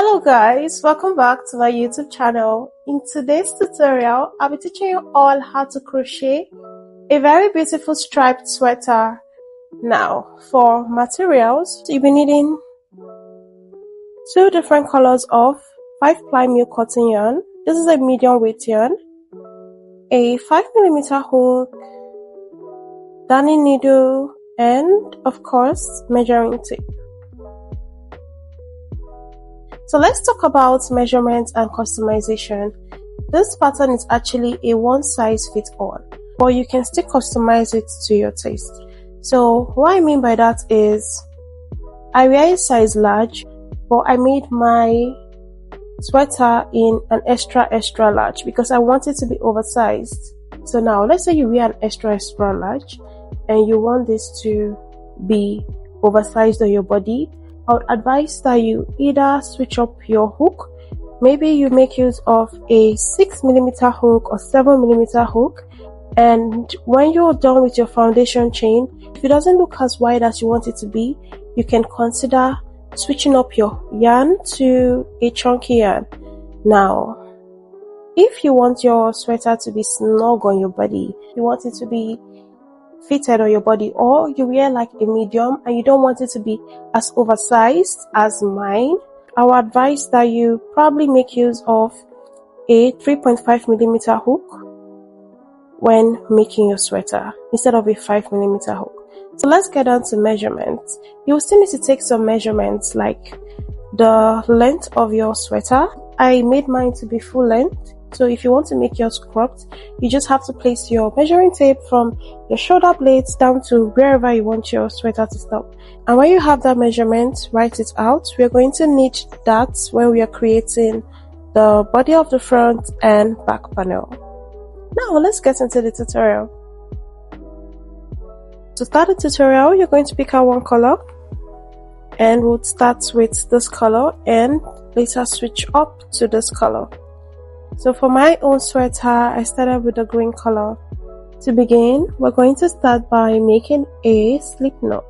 Hello guys, welcome back to my YouTube channel. In today's tutorial, I'll be teaching you all how to crochet a very beautiful striped sweater. Now, for materials, you'll be needing two different colors of 5-ply meal cotton yarn. This is a medium weight yarn, a 5mm hook, darning needle, and of course, measuring tape. So let's talk about measurements and customization. This pattern is actually a one-size-fits-all, but you can still customize it to your taste. So what I mean by that is, I wear a size large, but I made my sweater in an extra large because I want it to be oversized. So now, let's say you wear an extra large and you want this to be oversized on your body. I would advise that you either switch up your hook. Maybe you make use of a 6mm hook or 7mm hook, and when you're done with your foundation chain, if it doesn't look as wide as you want it to be, you can consider switching up your yarn to a chunky yarn. Now, if you want your sweater to be snug on your body, you want it to be fitted on your body, or you wear like a medium and you don't want it to be as oversized as mine, I would advise that you probably make use of a 3.5mm hook when making your sweater instead of a 5mm hook. So let's get down to measurements. You will still need to take some measurements like the length of your sweater. I made mine to be full length. So if you want to make yours cropped, you just have to place your measuring tape from your shoulder blades down to wherever you want your sweater to stop. And when you have that measurement, write it out. We are going to need that when we are creating the body of the front and back panel. Now let's get into the tutorial. To start the tutorial, you're going to pick out one color, and we'll start with this color and later switch up to this color. So for my own sweater, I started with the green color. To begin, we're going to start by making a slip knot.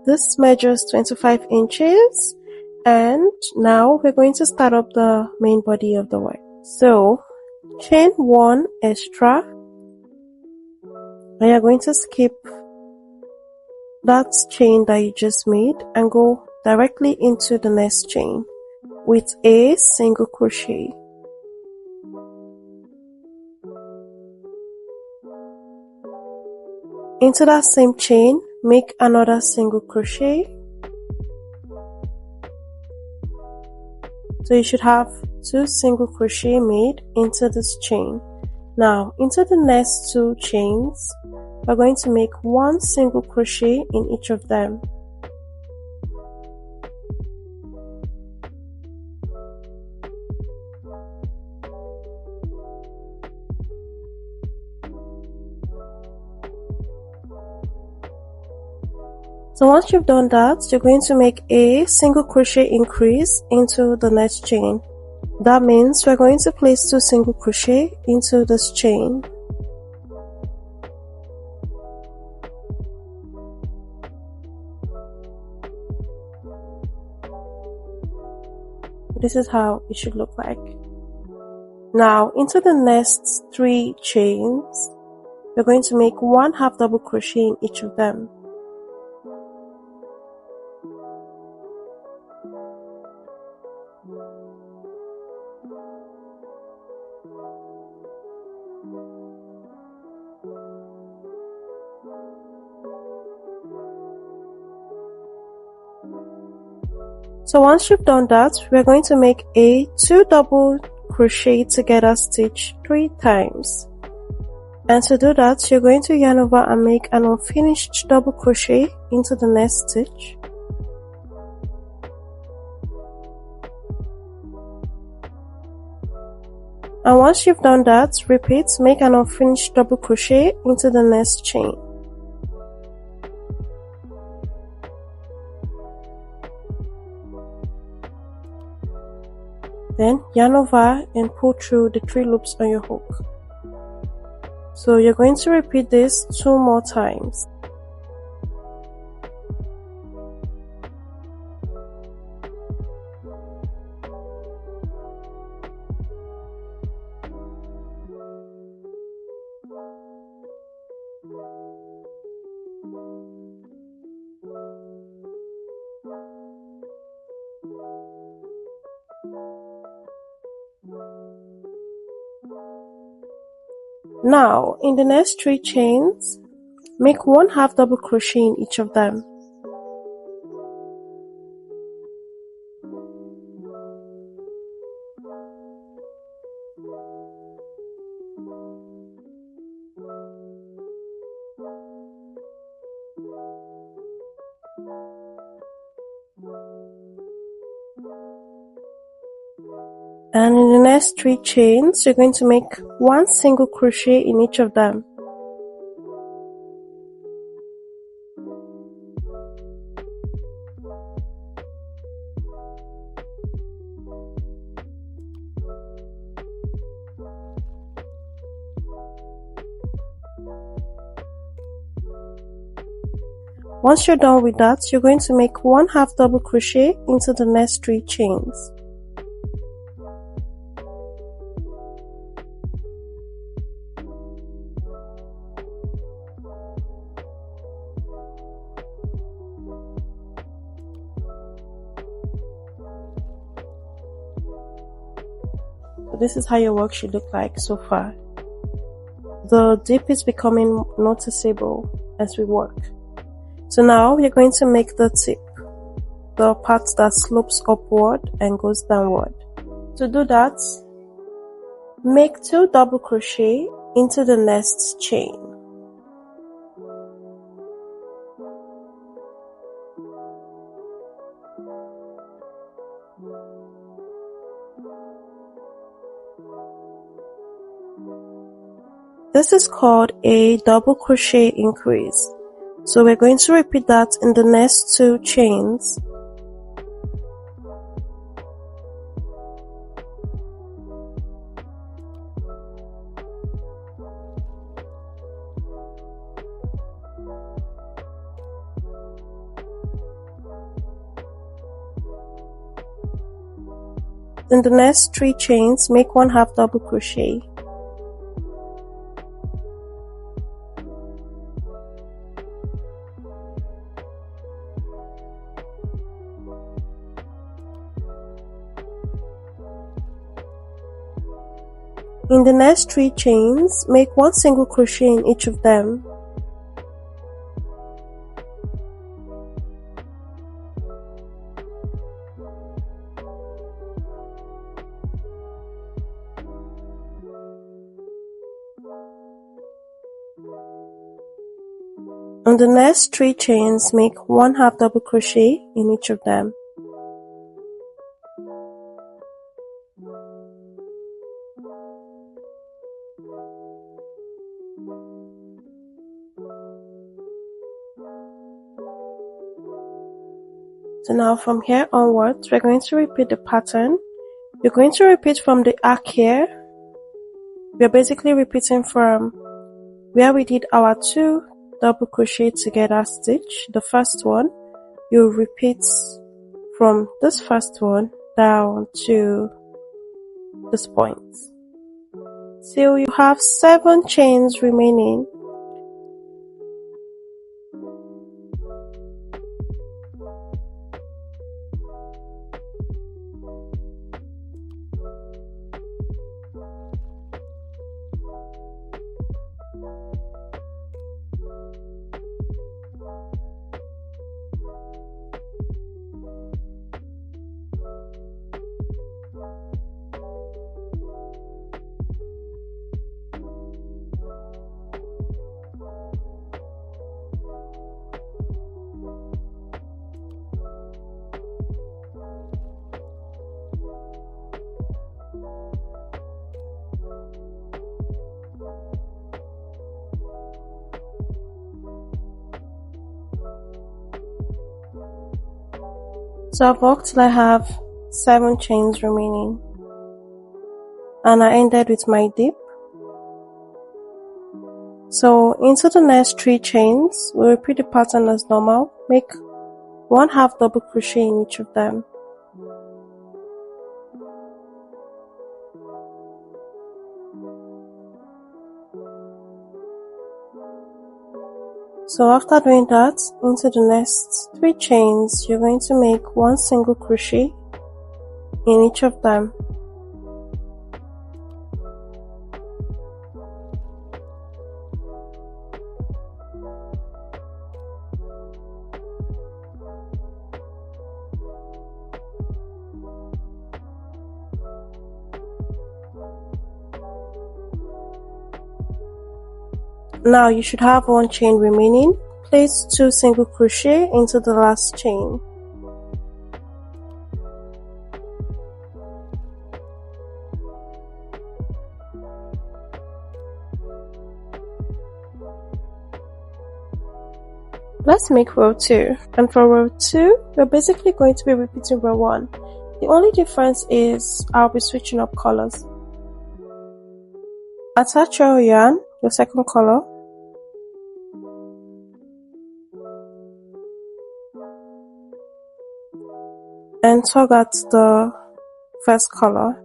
This measures 25 inches, and now we're going to start up the main body of the work. So chain 1 extra, and you're going to skip that chain that you just made and go directly into the next chain with a single crochet. Into that same chain, make another single crochet. So you should have 2 single crochet made into this chain. Now, into the next 2 chains, we're going to make 1 single crochet in each of them. So once you've done that, you're going to make a single crochet increase into the next chain. That means we're going to place 2 single crochet into this chain. This is how it should look like. Now, into the next 3 chains, we're going to make 1 half double crochet in each of them. So once you've done that, we're going to make a 2 double crochet together stitch 3 times. And to do that, you're going to yarn over and make an unfinished double crochet into the next stitch. And once you've done that, repeat, make an unfinished double crochet into the next chain. Then yarn over and pull through the 3 loops on your hook. So you're going to repeat this 2 more times. Now, in the next 3 chains, make 1 half double crochet in each of them. And in the next 3 chains, you're going to make 1 single crochet in each of them. Once you're done with that, you're going to make 1 half double crochet into the next 3 chains. So this is how your work should look like so far. The dip is becoming noticeable as we work. So now we're going to make the tip, the part that slopes upward and goes downward. To do that, make 2 double crochet into the next chain. This is called a double crochet increase. So we're going to repeat that in the next 2 chains. In the next 3 chains, make 1 half double crochet. In the next 3 chains, make 1 single crochet in each of them. On the next 3 chains, make 1 half double crochet in each of them. So now from here onwards, we're going to repeat the pattern. You're going to repeat from the arc here. We're basically repeating from where we did our 2 double crochet together stitch, the first one. You repeat from this first one down to this point till you have 7 chains remaining. So I've worked till I have 7 chains remaining, and I ended with my dip. So into the next 3 chains, we'll repeat the pattern as normal. Make 1 half double crochet in each of them. So after doing that, into the next 3 chains, you're going to make 1 single crochet in each of them. Now you should have 1 chain remaining. Place 2 single crochet into the last chain. Let's make row 2, and for row 2, we're basically going to be repeating row 1. The only difference is I'll be switching up colors. Attach your yarn, your second color, and tug at the first color.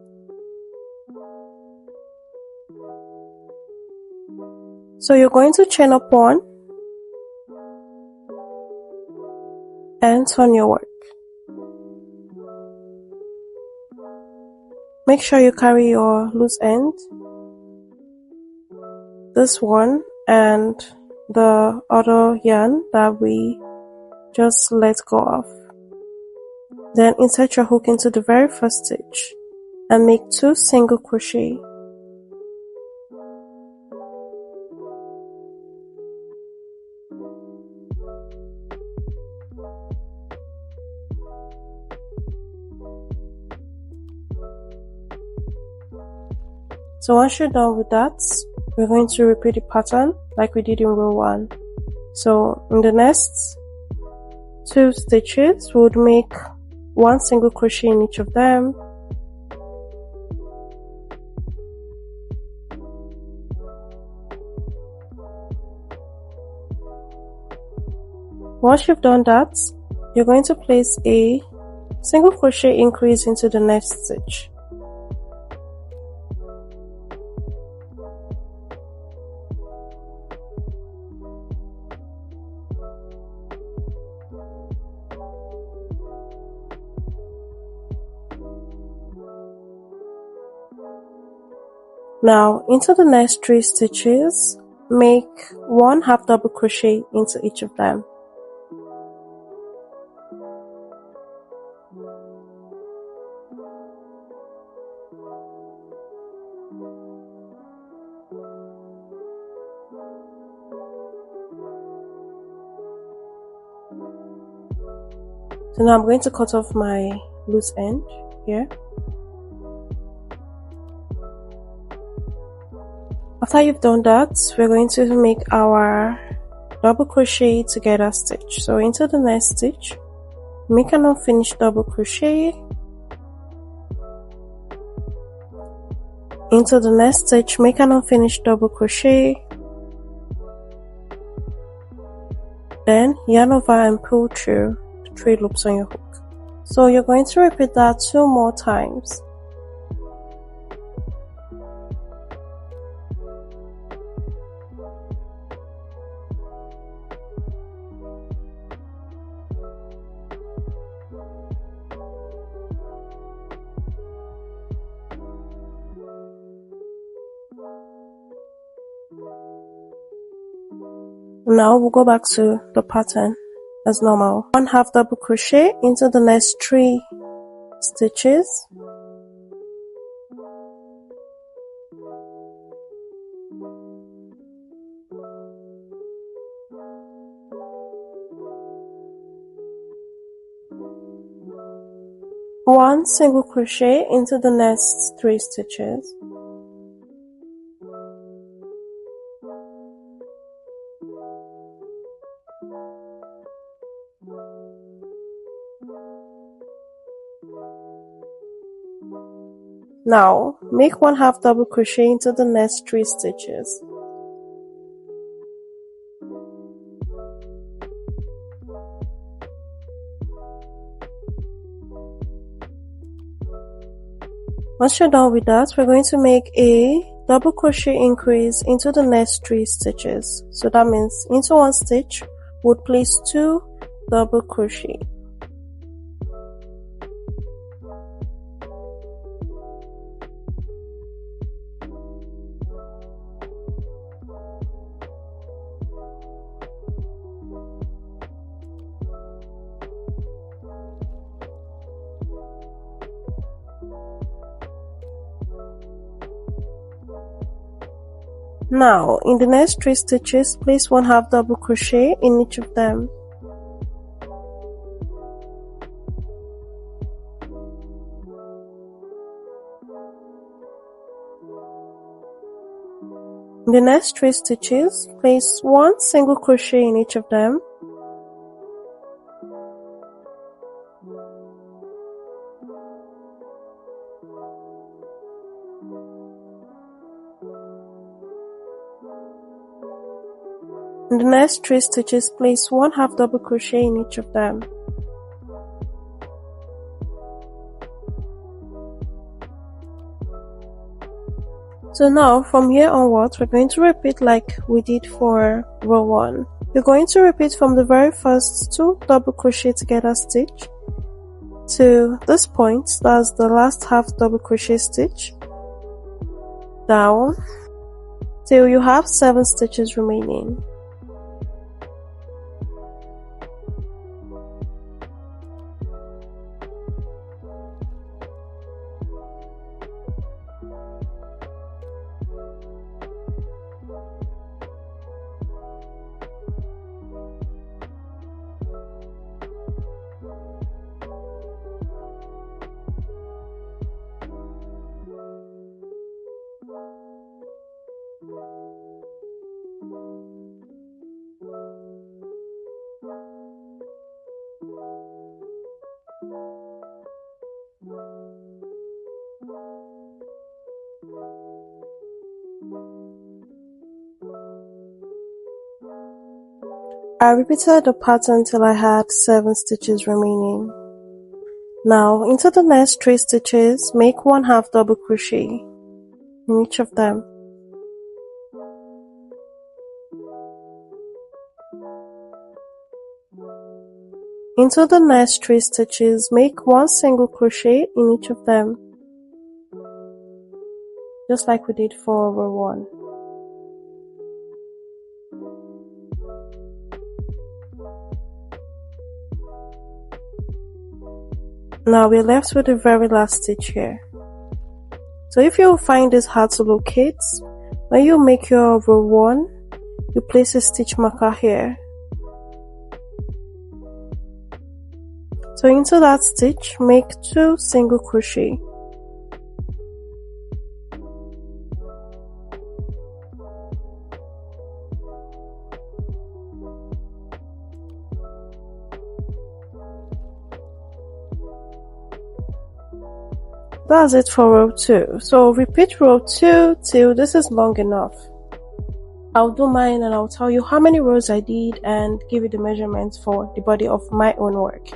So you're going to chain up 1 and turn your work. Make sure you carry your loose end, this one and the other yarn that we just let go of. Then insert your hook into the very first stitch and make 2 single crochet. So once you're done with that, we're going to repeat the pattern like we did in row 1. So in the next 2 stitches, we would make 1 single crochet in each of them. Once you've done that, you're going to place a single crochet increase into the next stitch. Now into the next 3 stitches, make 1 half double crochet into each of them. So now I'm going to cut off my loose end here. After you've done that, we're going to make our double crochet together stitch. So into the next stitch, make an unfinished double crochet. Into the next stitch, make an unfinished double crochet. Then yarn over and pull through the 3 loops on your hook. So you're going to repeat that 2 more times. Now we'll go back to the pattern as normal. 1 half double crochet into the next 3 stitches. One single crochet into the next 3 stitches. Now make 1/2 double crochet into the next 3 stitches. Once you're done with that, we're going to make a double crochet increase into the next 3 stitches. So that means into 1 stitch, we'll place 2 double crochet. Now, in the next 3 stitches, place 1/2 double crochet in each of them. In the next 3 stitches, place 1 single crochet in each of them. In the next 3 stitches, place 1/2 double crochet in each of them. So now from here onwards, we're going to repeat like we did for row 1. We're going to repeat from the very first 2 double crochet together stitch to this point, that's the last half double crochet stitch, down till you have 7 stitches remaining. I repeated the pattern till I had 7 stitches remaining. Now into the next 3 stitches, make 1/2 double crochet in each of them. Into the next 3 stitches, make 1 single crochet in each of them, just like we did for row 1. Now we're left with the very last stitch here. So if you find this hard to locate, when you make your row 1, you place a stitch marker here. So into that stitch, make 2 single crochet. That's it for row 2. So repeat row 2 till this is long enough. I'll do mine and I'll tell you how many rows I did and give you the measurements for the body of my own work.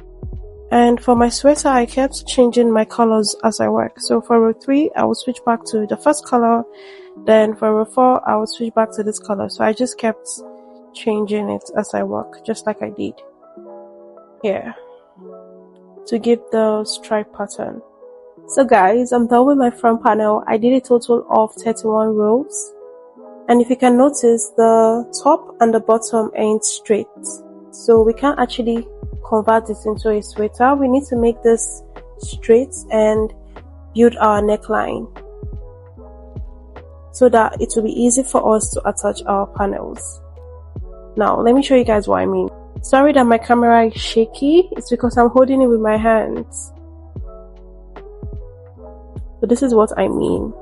And for my sweater, I kept changing my colors as I work. So for row 3, I will switch back to the first color. Then for row 4, I will switch back to this color. So I just kept changing it as I work, just like I did here, to give the stripe pattern. So guys, I'm done with my front panel. I did a total of 31 rows. And if you can notice, the top and the bottom ain't straight. So we can't actually convert this into a sweater. We need to make this straight and build our neckline so that it will be easy for us to attach our panels. Now, let me show you guys what I mean. Sorry that my camera is shaky. It's because I'm holding it with my hands. So this is what I mean.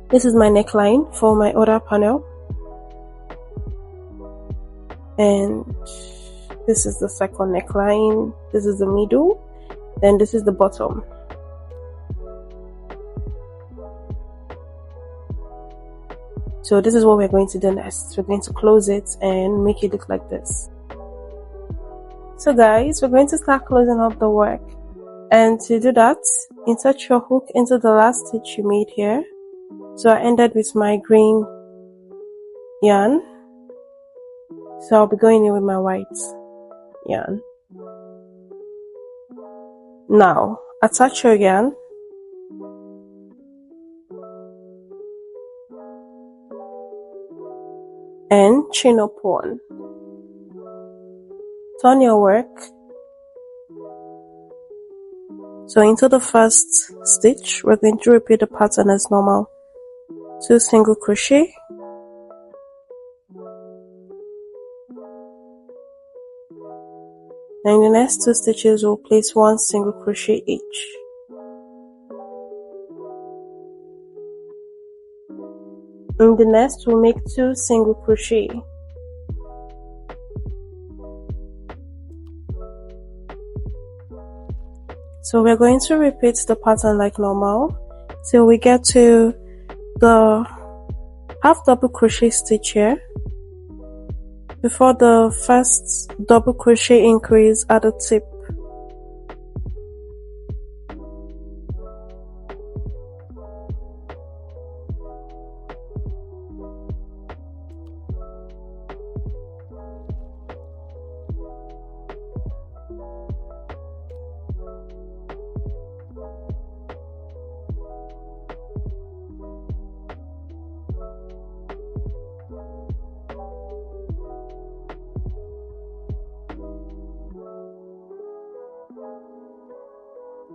This is my neckline for my other panel. And this is the second neckline. This is the middle. Then this is the bottom. So this is what we're going to do next. We're going to close it and make it look like this. So guys, we're going to start closing up the work. And to do that, insert your hook into the last stitch you made here. So I ended with my green yarn. So I'll be going in with my white yarn. Now, attach your yarn. And chain up one. Turn your work. So into the first stitch, we're going to repeat the pattern as normal. 2 single crochet. And in the next 2 stitches, we'll place 1 single crochet each. In the next, we'll make 2 single crochet. So we're going to repeat the pattern like normal till we get to the half double crochet stitch here before the first double crochet increase at the tip.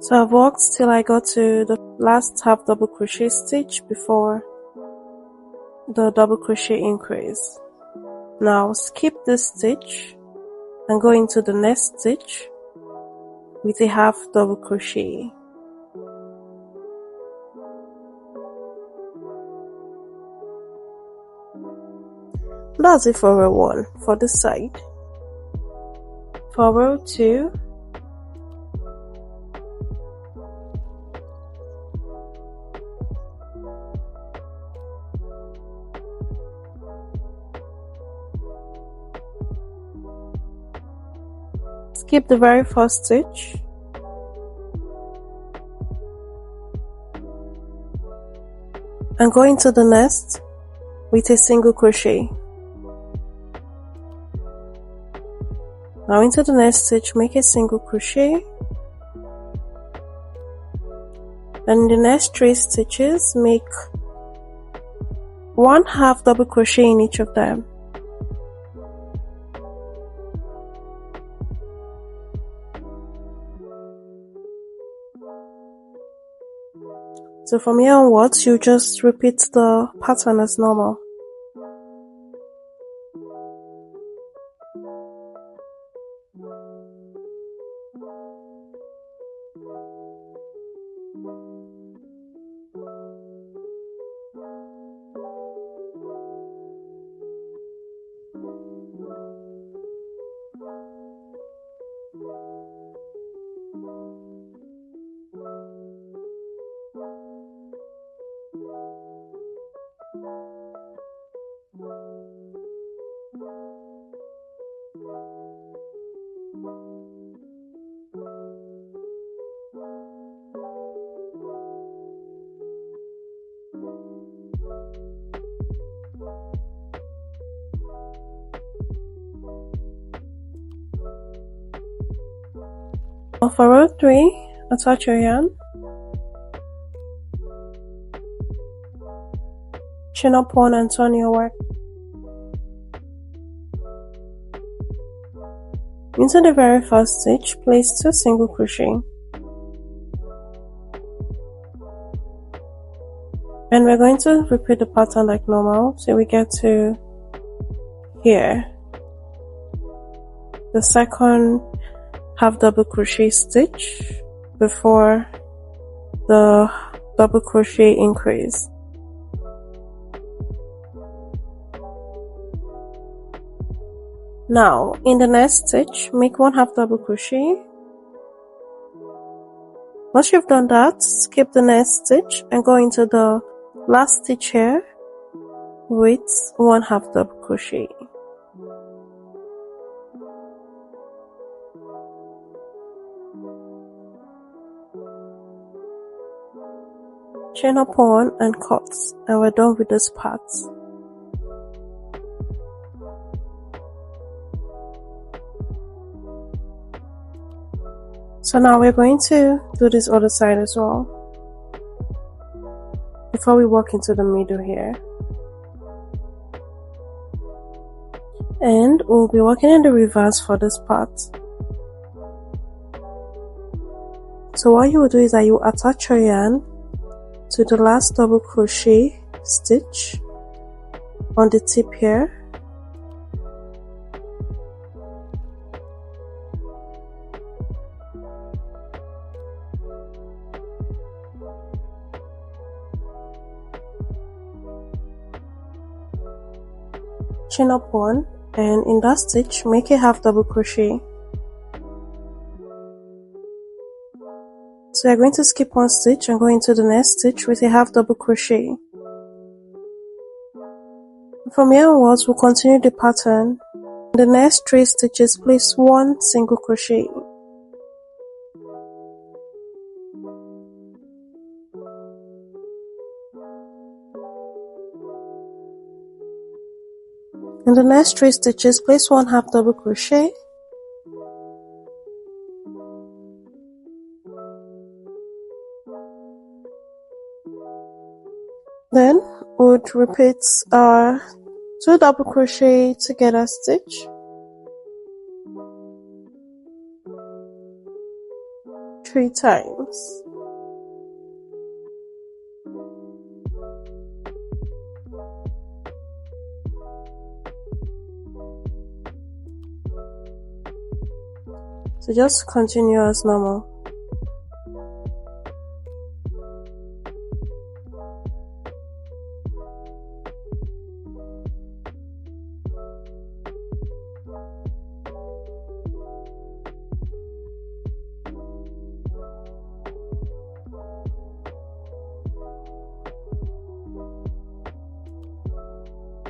So I've worked till I got to the last half double crochet stitch before the double crochet increase. Now skip this stitch and go into the next stitch with a half double crochet. That's it for row 1 for this side. For row 2, skip the very first stitch and go into the next with a single crochet. Now into the next stitch, make a single crochet, and in the next 3 stitches, make 1 half double crochet in each of them. So from here onwards, you just repeat the pattern as normal. For row 3, attach your yarn, chain up one and turn your work. Into the very first stitch, place 2 single crochet, and we're going to repeat the pattern like normal till we get to here, the second half double crochet stitch before the double crochet increase. Now in the next stitch, make 1 half double crochet Once you've done that, skip the next stitch and go into the last stitch here with 1/2 double crochet. Chain up 1 and cut, and we're done with this part. So now we're going to do this other side as well before we walk into the middle here. And we'll be working in the reverse for this part. So what you will do is that you attach your yarn to the last double crochet stitch on the tip here. Chain up 1, and in that stitch make a 1/2 double crochet. So you're going to skip 1 stitch and go into the next stitch with a 1/2 double crochet. From here onwards, we'll continue the pattern. In the next 3 stitches, place 1 single crochet. In the next 3 stitches, place 1/2 double crochet. Then we'll repeat our 2 double crochet together stitch, 3 times. So just continue as normal.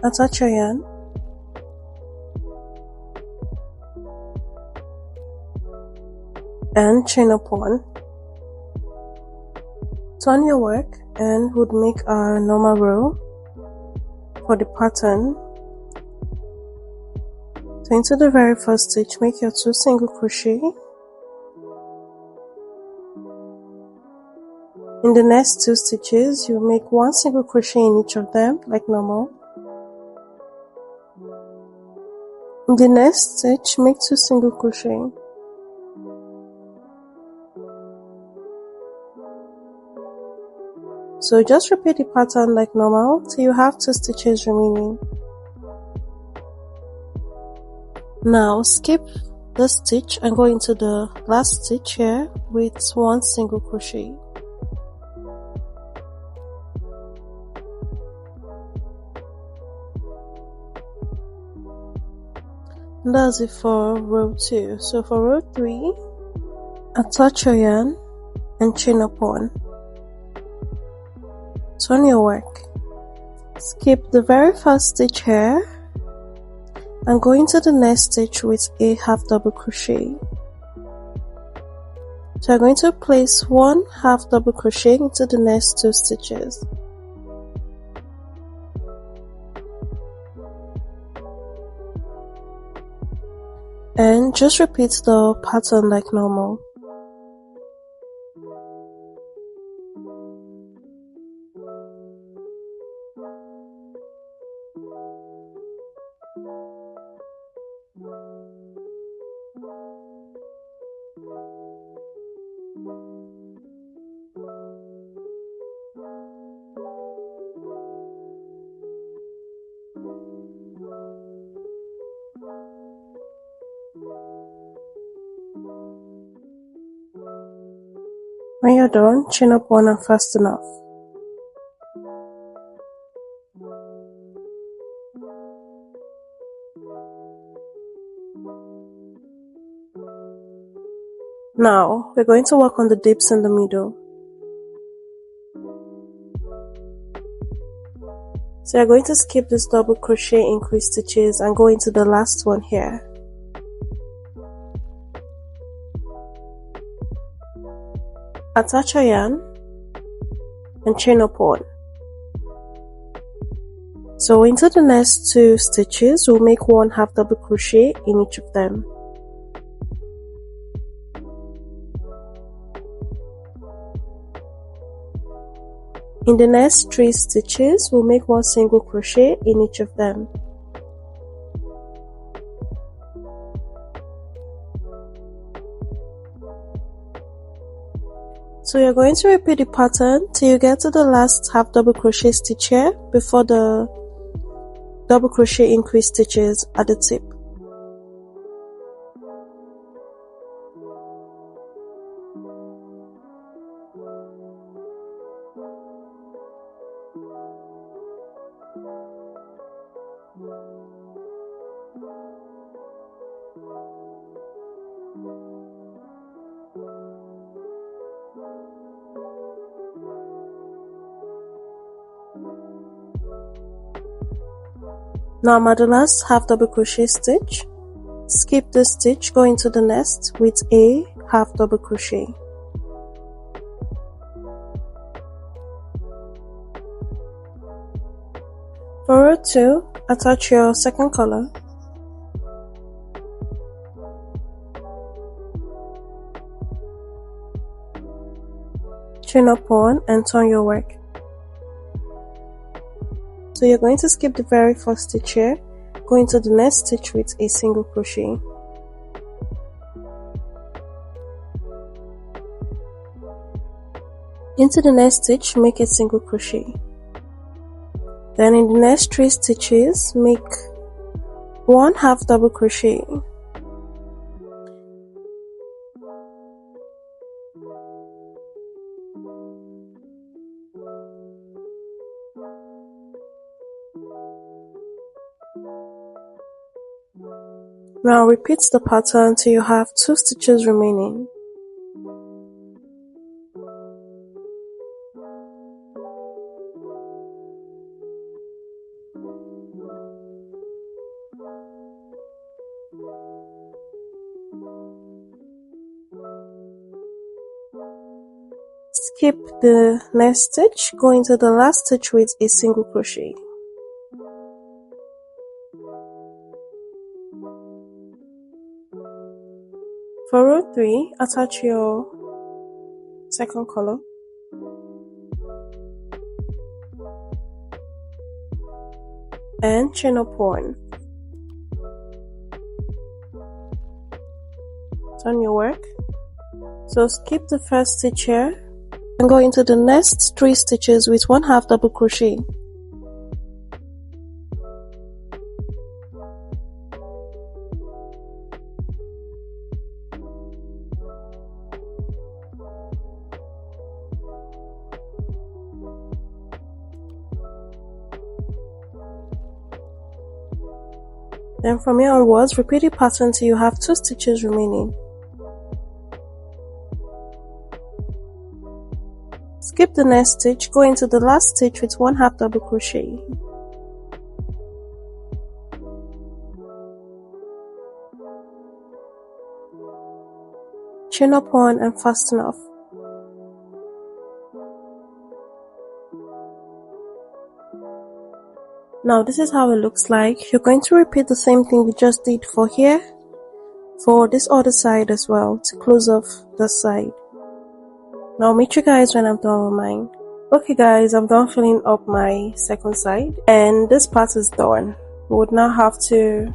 Attach your yarn. And chain up 1. Turn your work and would make our normal row for the pattern. So into the very first stitch, make your 2 single crochet. In the next 2 stitches, you make 1 single crochet in each of them like normal. In the next stitch, make 2 single crochet. So just repeat the pattern like normal till you have 2 stitches remaining. Now skip the stitch and go into the last stitch here with 1 single crochet. And that's it for row 2. So for row 3, attach your yarn and chain up 1. Turn your work. Skip the very first stitch here and go into the next stitch with a 1/2 double crochet. So you're going to place 1 1/2 double crochet into the next 2 stitches. And just repeat the pattern like normal. When you're done, chain up 1 and fasten off. Now we're going to work on the dips in the middle. So you're going to skip this double crochet increase stitches and go into the last one here. Attach a yarn and chain up 1. So into the next 2 stitches, we'll make 1 half double crochet in each of them. In the next 3 stitches, we'll make 1 single crochet in each of them. So you're going to repeat the pattern till you get to the last half double crochet stitch here before the double crochet increase stitches at the tip. Now I'm at the last half double crochet stitch. Skip this stitch, go into the next with a half double crochet. For row 2, attach your second color. Chain up 1 and turn your work. So you're going to skip the very first stitch here, go into the next stitch with a single crochet. Into the next stitch, make a single crochet. Then in the next 3 stitches, make 1 half double crochet. Now repeat the pattern till you have 2 stitches remaining. Skip the next stitch, go into the last stitch with a single crochet. For row 3, attach your second color. And chain up 1. Turn your work. So skip the first stitch here and go into the next 3 stitches with 1 half double crochet. Then from here onwards, repeat the pattern till you have 2 stitches remaining. Skip the next stitch, go into the last stitch with 1 half double crochet. Chain up 1 and fasten off. Now this is how it looks like. You're going to repeat the same thing we just did for here, for this other side as well, to close off the side. Now I'll meet you guys when I'm done with mine. Okay guys, I'm done filling up my second side and this part is done. We would now have to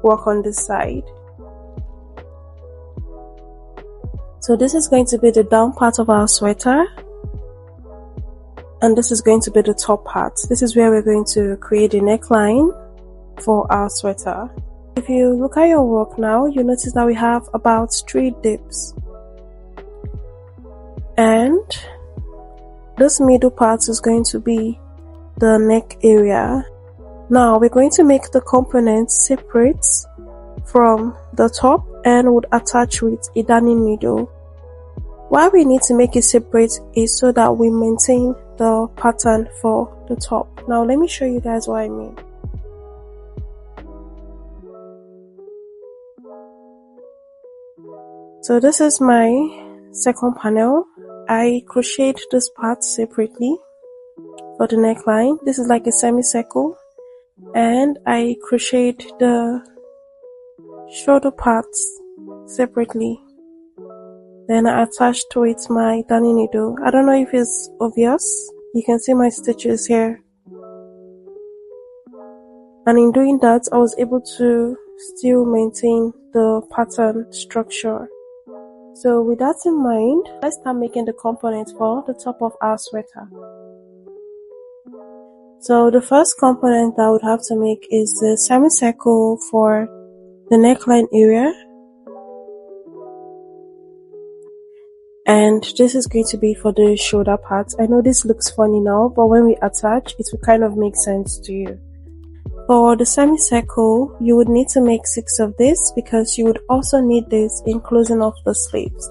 work on this side. So this is going to be the down part of our sweater. And this is going to be the top part. This is where we're going to create a neckline for our sweater. If you look at your work now, you notice that we have about 3 dips. And this middle part is going to be the neck area. Now we're going to make the components separate from the top and would attach with a darning needle. Why we need to make it separate is so that we maintain the pattern for the top. Now let me show you guys what I mean. So this is my second panel. I crocheted this part separately for the neckline. This is like a semicircle, and I crocheted the shoulder parts separately. Then I attached to it my darning needle. I don't know if it's obvious. You can see my stitches here. And in doing that, I was able to still maintain the pattern structure. So with that in mind, let's start making the components for the top of our sweater. So the first component that I would have to make is the semicircle for the neckline area. And this is going to be for the shoulder part. I know this looks funny now, but when we attach, it will kind of make sense to you. For the semicircle, you would need to make 6 of this because you would also need this in closing off the sleeves.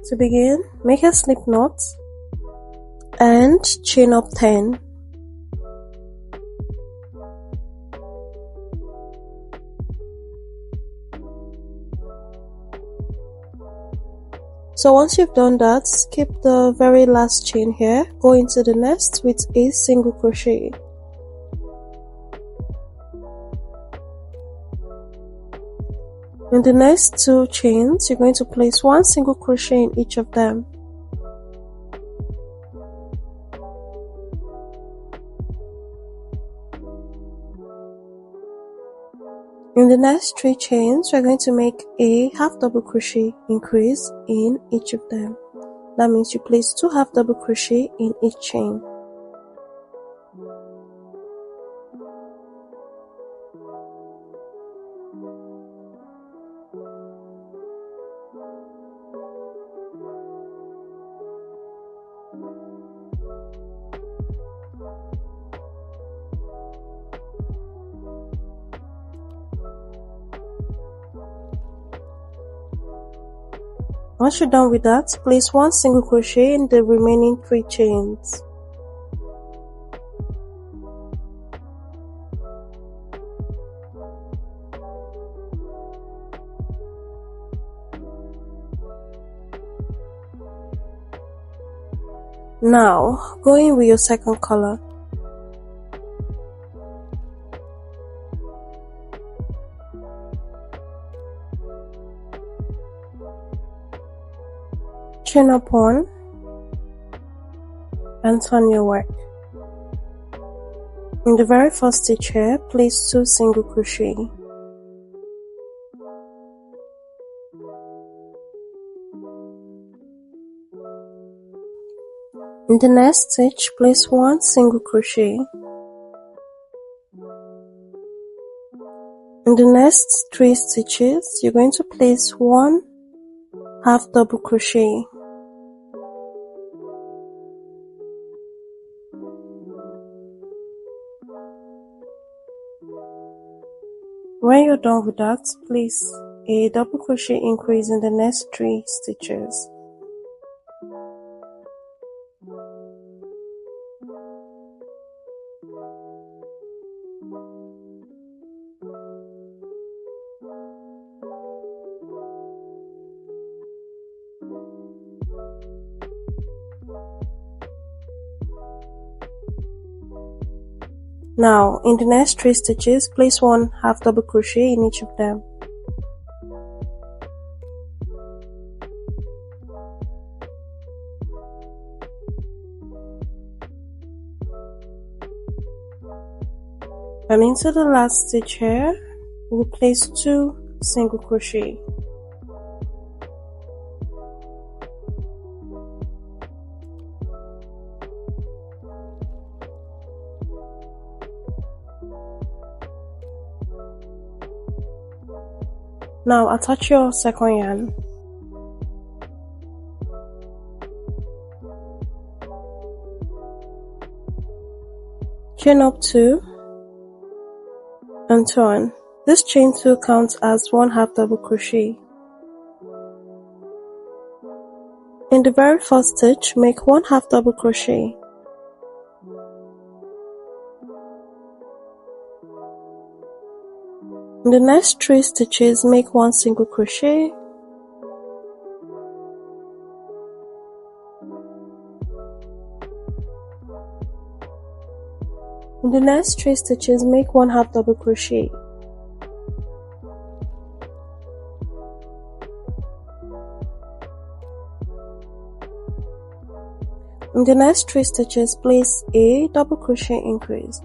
To begin, make a slip knot and chain up 10. So once you've done that, skip the very last chain here, go into the next with a single crochet. In the next 2 chains, you're going to place 1 single crochet in each of them. In the next 3 chains, we're going to make a half double crochet increase in each of them. That means you place 2 half double crochet in each chain. Once you're done with that, place 1 single crochet in the remaining 3 chains. Now, go in with your second color. Chain up 1 and turn your work. In the very first stitch here, place 2 single crochet. In the next stitch, place 1 single crochet. In the next 3 stitches, you're going to place 1 half double crochet. When you're done with that, place a double crochet increase in the next 3 stitches. Now, in the next 3 stitches, place 1 half double crochet in each of them. And into the last stitch here, we'll place 2 single crochet. Now attach your second yarn. Chain up 2 and turn. This chain 2 counts as 1 half double crochet. In the very first stitch, make 1 half double crochet. In the next 3 stitches, make 1 single crochet. In the next 3 stitches, make 1 half double crochet. In the next 3 stitches, place a double crochet increase.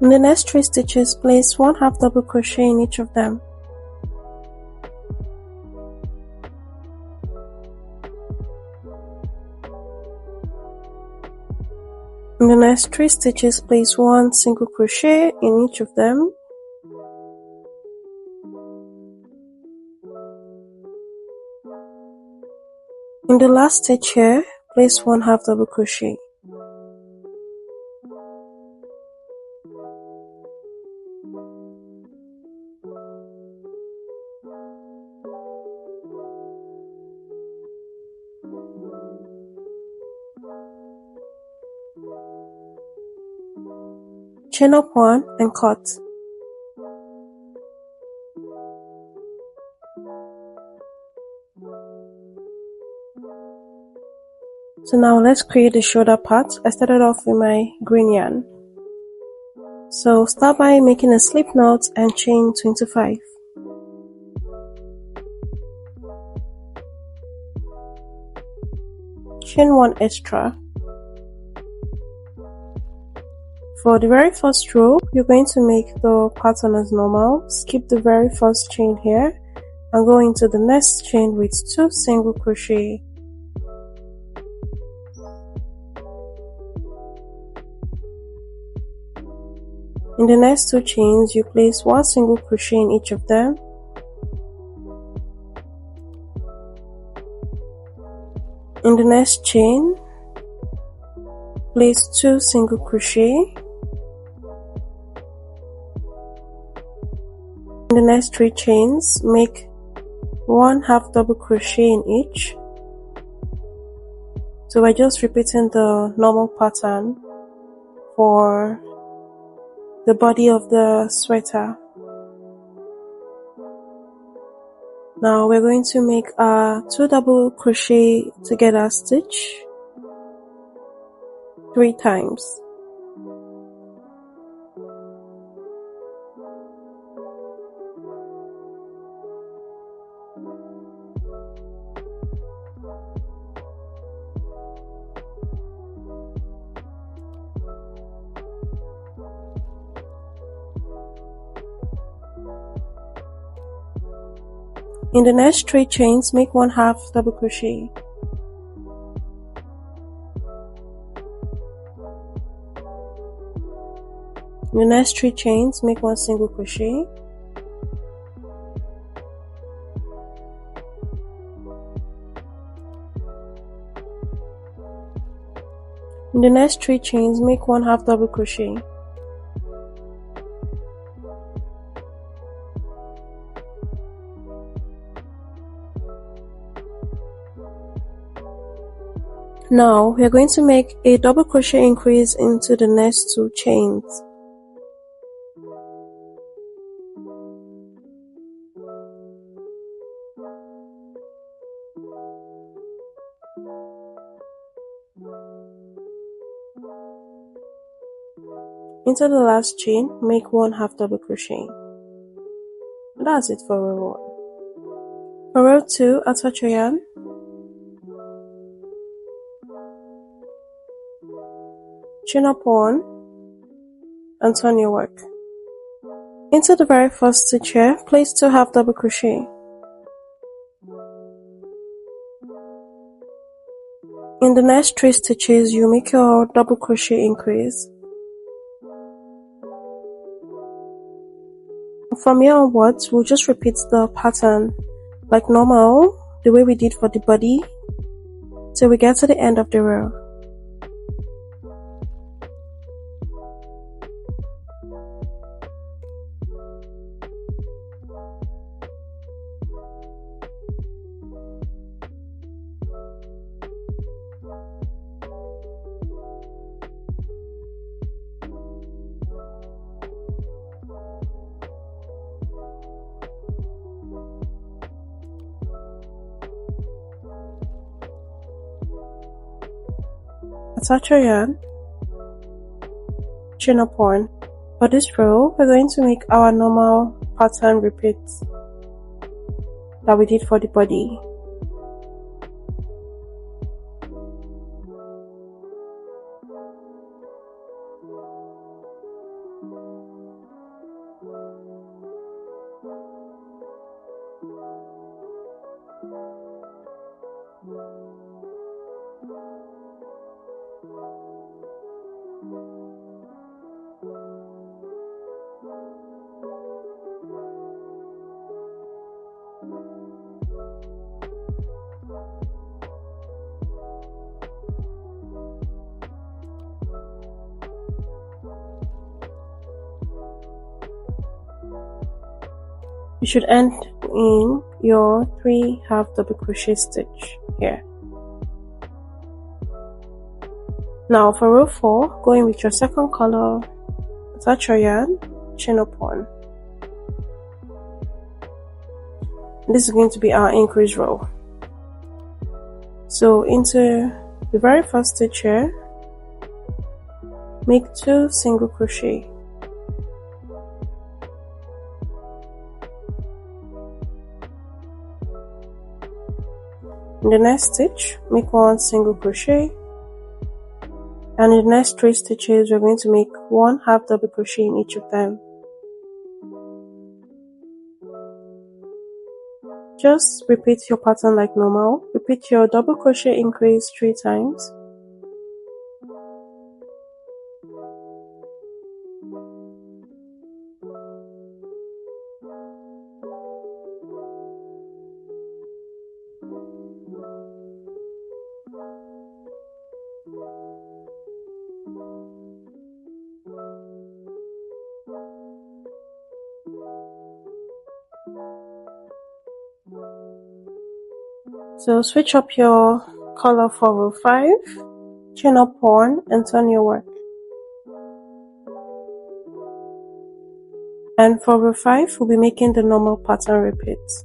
In the next 3 stitches, place 1 half double crochet in each of them. In the next 3 stitches, place 1 single crochet in each of them. In the last stitch here, place 1 half double crochet. Chain up 1 and cut. So now let's create the shoulder part. I started off with my green yarn. So start by making a slip knot and chain 25. Chain 1 extra. For the very first row, you're going to make the pattern as normal. Skip the very first chain here and go into the next chain with 2 single crochet. In the next 2 chains, you place 1 single crochet in each of them. In the next chain, place 2 single crochet. In the next 3 chains, make 1 half double crochet in each. So we're just repeating the normal pattern for the body of the sweater. Now we're going to make a 2 double crochet together stitch 3 times. In the next 3 chains, make 1 half double crochet. In the next 3 chains, make 1 single crochet. In the next 3 chains, make 1 half double crochet. Now we are going to make a double crochet increase into the next 2 chains. Into the last chain, make 1 half double crochet. That's it for row 1. For row 2, attach your yarn. Chain up 1 and turn your work. Into the very first stitch here, place 2 half double crochet. In the next 3 stitches, you make your double crochet increase. From here onwards, we'll just repeat the pattern like normal, the way we did for the body, till we get to the end of the row. Attach your yarn, chain up one. For this row, we're going to make our normal pattern repeats that we did for the body. You should end in your 3 half double crochet stitch here. Now for row 4, go in with your second color, attach your yarn, chain up one. This is going to be our increase row. So into the very first stitch here, make 2 single crochet. In the next stitch, make 1 single crochet, and in the next 3 stitches, we're going to make 1 half double crochet in each of them. Just repeat your pattern like normal. Repeat your double crochet increase 3 times. So switch up your color for row 5, chain up 1 and turn your work. And for row 5, we'll be making the normal pattern repeats.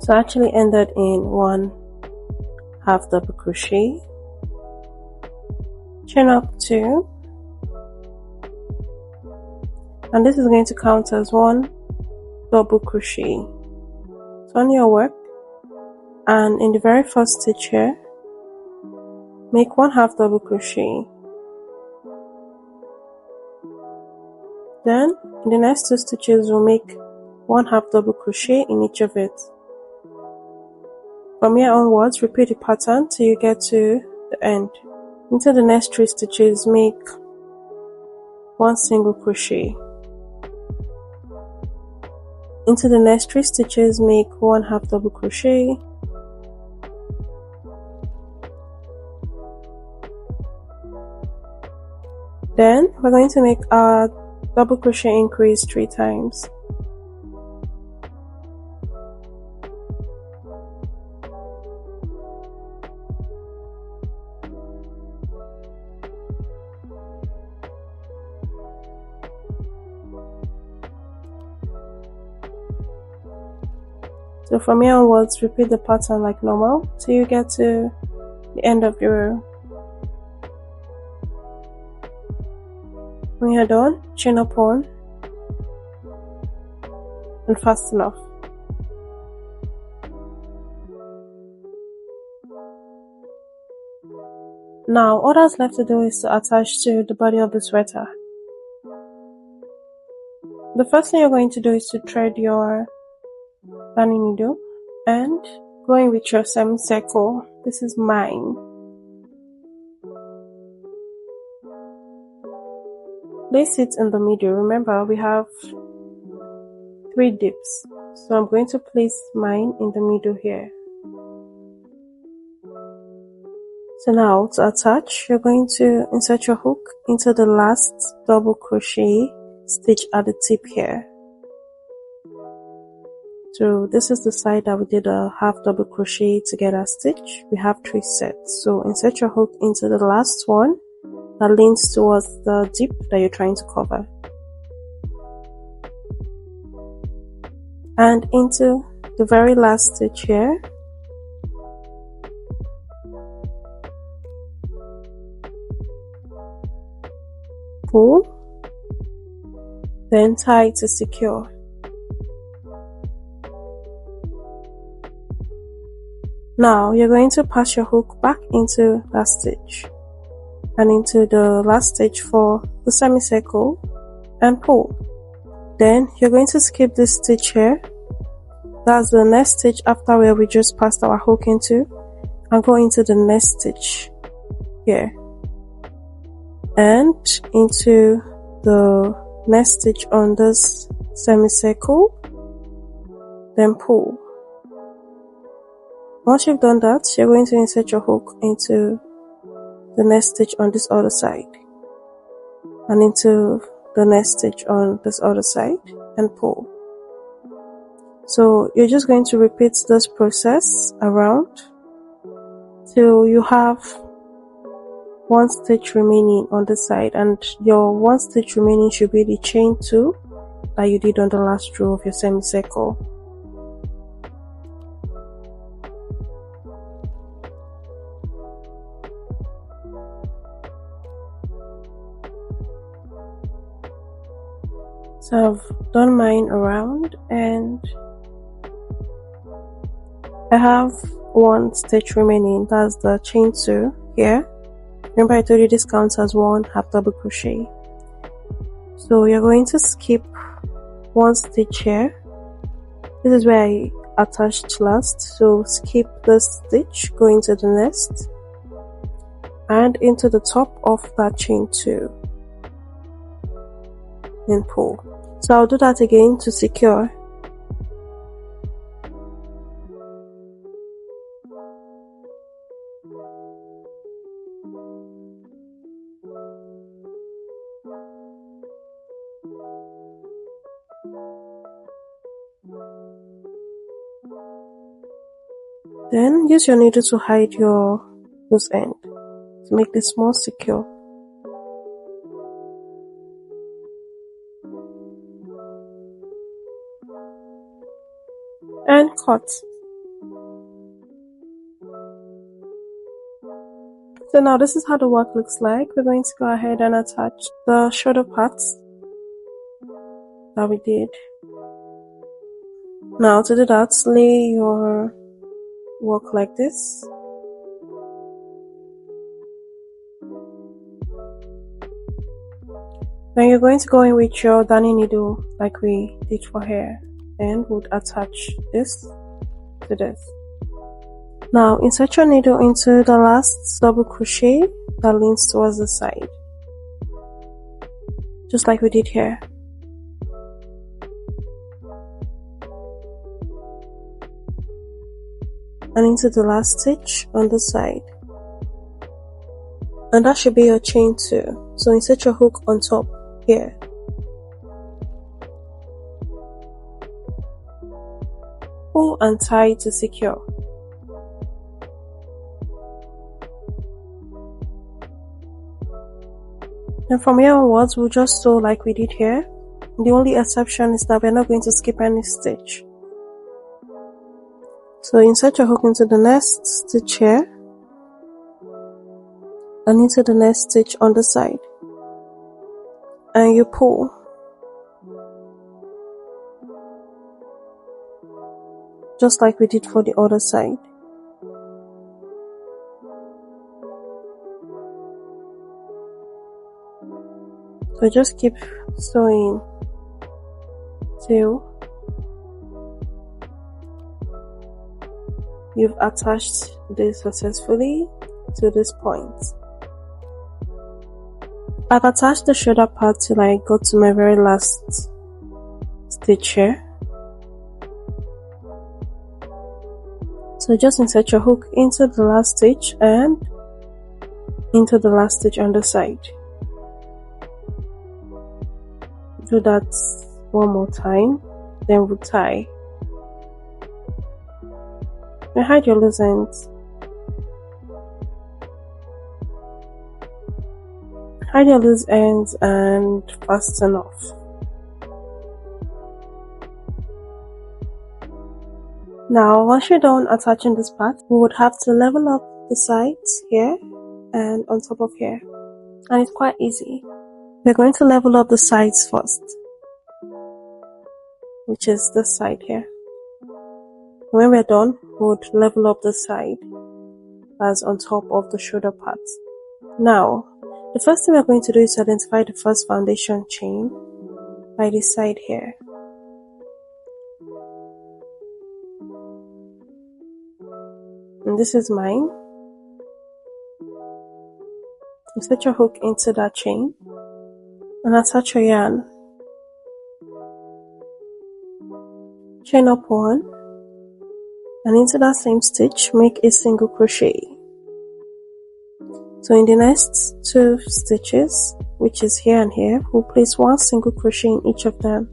So I actually ended in 1 half double crochet, chain up 2, and this is going to count as 1 double crochet. Turn your work, and in the very first stitch here, make 1 half double crochet. Then in the next 2 stitches, we'll make 1 half double crochet in each of it. From here onwards, repeat the pattern till you get to the end. Into the next 3 stitches, make 1 single crochet. Into the next 3 stitches, make 1 half double crochet. Then we're going to make our double crochet increase 3 times. So from here onwards, repeat the pattern like normal till you get to the end of your row. When you're done, chain up 1 and fasten off. Now all that's left to do is to attach to the body of the sweater. The first thing you're going to do is to thread your darning needle and go in with your semicircle. This is mine. Place it in the middle. Remember, we have 3 dips, so I'm going to place mine in the middle here. So now to attach, you're going to insert your hook into the last double crochet stitch at the tip here. So this is the side that we did a half double crochet together stitch. We have 3 sets. So insert your hook into the last one that leans towards the dip that you're trying to cover. And into the very last stitch here. Pull, then tie to secure. Now you're going to pass your hook back into that stitch and into the last stitch for the semicircle and pull. Then you're going to skip this stitch here. That's the next stitch after where we just passed our hook into, and go into the next stitch here and into the next stitch on this semicircle, then pull. Once you've done that, you're going to insert your hook into the next stitch on this other side and into the next stitch on this other side and pull. So you're just going to repeat this process around till you have 1 stitch remaining on the side, and your 1 stitch remaining should be the chain 2 that you did on the last row of your semicircle. So I've done mine around and I have 1 stitch remaining. That's the chain 2 here. Remember I told you this counts as 1 half double crochet. So you're going to skip 1 stitch here. This is where I attached last. So skip this stitch, go into the next and into the top of that chain 2. Then pull. So I'll do that again to secure. Then use your needle to hide your loose end to make this more secure. And cut. So now this is how the work looks like. We're going to go ahead and attach the shoulder parts that we did. Now to do that, lay your work like this. Then you're going to go in with your darning needle like we did for hair, and would attach this to this. Now insert your needle into the last double crochet that leans towards the side, just like we did here. And into the last stitch on the side. And that should be your chain 2. So insert your hook on top here. Pull and tie to secure. And from here onwards, we'll just sew like we did here. The only exception is that we're not going to skip any stitch. So insert your hook into the next stitch here and into the next stitch on the side, and you pull. just like we did for the other side. So just keep sewing till you've attached this successfully to this point. I've attached the shoulder part till I got to my very last stitch here. So just insert your hook into the last stitch and into the last stitch on the side. Do that one more time, then we'll tie. And hide your loose ends. Hide your loose ends and fasten off. Now, once you're done attaching this part, we would have to level up the sides here and on top of here. And it's quite easy. We're going to level up the sides first, which is this side here. When we're done, we would level up the side as on top of the shoulder part. Now, the first thing we're going to do is identify the first foundation chain by this side here. And this is mine. Insert your hook into that chain and attach your yarn. Chain up one, and into that same stitch make a single crochet. So in the next 2 stitches, which is here and here, we'll place 1 single crochet in each of them.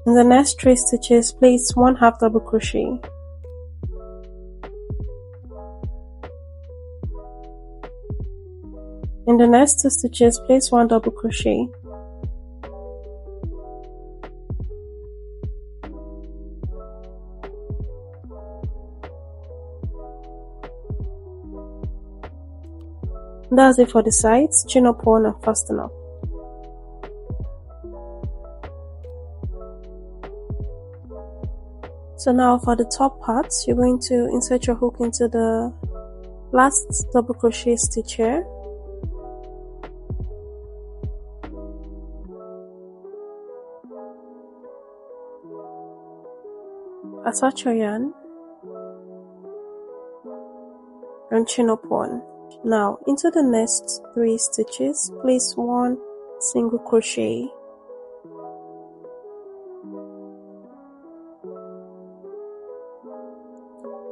In the next 3 stitches, place 1 half double crochet. In the next 2 stitches, place 1 double crochet. That's it for the sides. Chain up one and fasten up. So now for the top part, you're going to insert your hook into the last double crochet stitch here. Attach your yarn and chain up one. Now into the next 3 stitches, place 1 single crochet.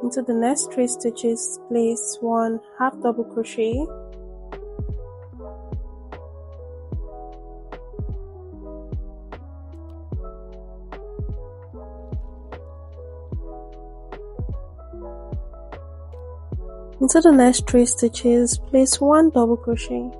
Into the next 3 stitches, place 1 half double crochet. Into the next 3 stitches, place 1 double crochet.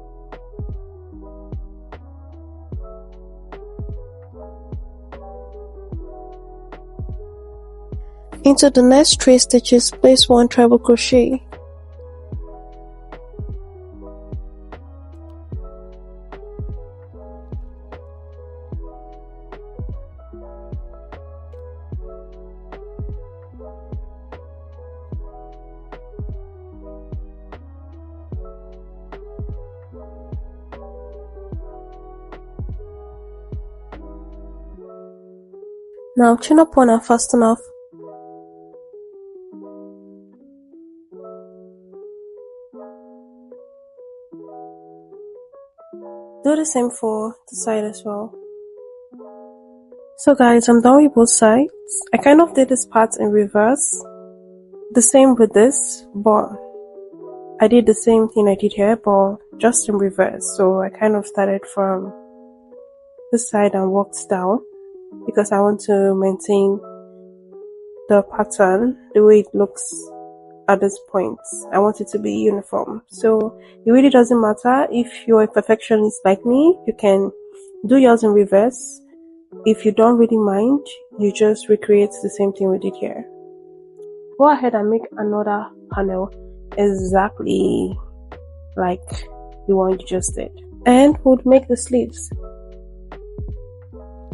Into the next 3 stitches, place 1 treble crochet. Now chain up one and fasten off. Do the same for the side as well. So guys, I'm done with both sides. I kind of did this part in reverse. The same with this, but I did the same thing I did here, but just in reverse. So I kind of started from this side and worked down, because I want to maintain the pattern the way it looks at this point. I want it to be uniform. So it really doesn't matter if you're a perfectionist like me. You can do yours in reverse. If you don't really mind, you just recreate the same thing we did here. Go ahead and make another panel exactly like the one you just did, and we'll make the sleeves.